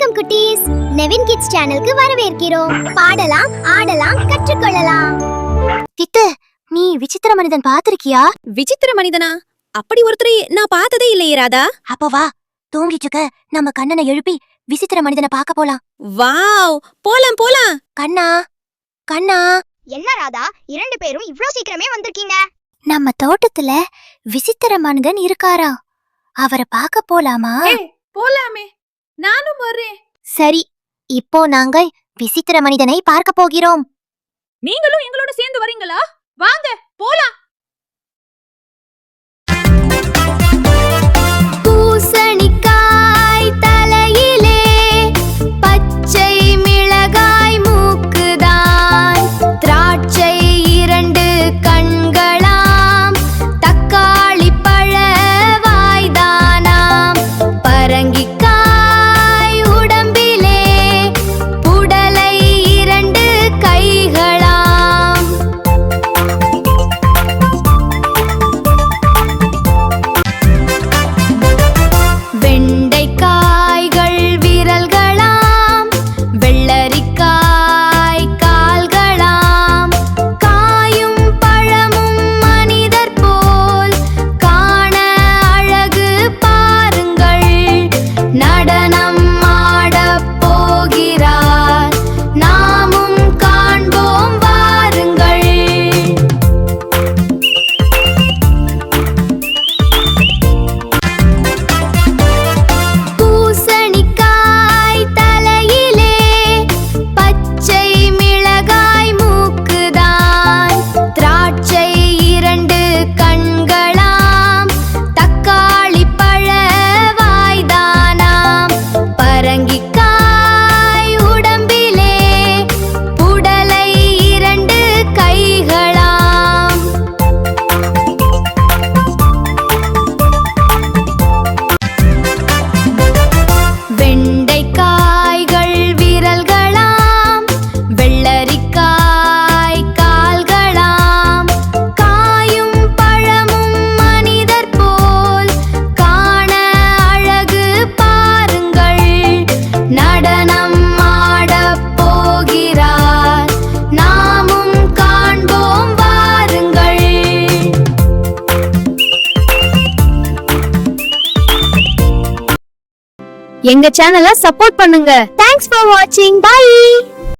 வணக்கம் குட்டீஸ், நெவின் கிட்ஸ் சேனலுக்கு வரவேற்கிறோம். பாடலாம், ஆடலாம், கற்றுக்கொள்ளலாம். தித்து, நீ விசித்திர மனிதன் பாத்திருக்கியா? விசித்திர மனிதனா? அப்படி ஒருத்தரை நான் பார்த்ததே இல்லையே ராதா. அப்போ வா, தூங்கிட்டு இருக்க நம்ம கண்ணனை எழுப்பி விசித்திர மனிதனை பார்க்க போலாம். வாவ், போலாம் போலாம். கண்ணா, கண்ணா. என்ன ராதா, 2 பேரும் இவ்ளோ சீக்கிரமே வந்திருக்கீங்க? நம்ம தோட்டத்துல விசித்திர மனிதன் இருக்காரா? அவரை பார்க்க போலாமா? போலாமே, நானும் வர்றேன். சரி, இப்போ நாங்கள் விசித்திர மனிதனை பார்க்க போகிறோம். நீங்களும் எங்களோட சேர்ந்து வரீங்களா? வாங்க போலாம். பூசணிக்காய் தலையிலே, பச்சை மிளகாய் மூக்குதான், திராட்சை 2 கண்களாம், தக்காளி பழ வாய்தானாம், பரங்கிக்காய் உடம்பிலே, புடலை 2 கைகளாம். வெண்டைக்காய்கள் விரல்களாம், வெள்ளரிக்காய் கால்களாம், காயும் பழமும் மனிதர் போல் காண அழகு பாருங்கள், நடனம் ஆடப் போகிறார், நாமும் காண்போம் வாருங்கள். பூசணிக்காய் தலையிலே, பச்சை மிளகாய் மூக்குதான், திராட்சை 2 கண்களாம், தக்காளி பழ வாய்தானாம், பரங்கிக்காய் உடம்பிலே, புடலை 2 கைகளாம். வெண்டைக்காய்கள் விரல்களாம், வெள்ளரிக்காய் கால்களாம், காயும் பழமும் மனிதர் போல் காண அழகு பாருங்கள், நடனம் ஆடப் போகிறார், நாமும் காண்போம் வாருங்கள். எங்க சேனலை சப்போர்ட் பண்ணுங்க. Thanks for watching. Bye.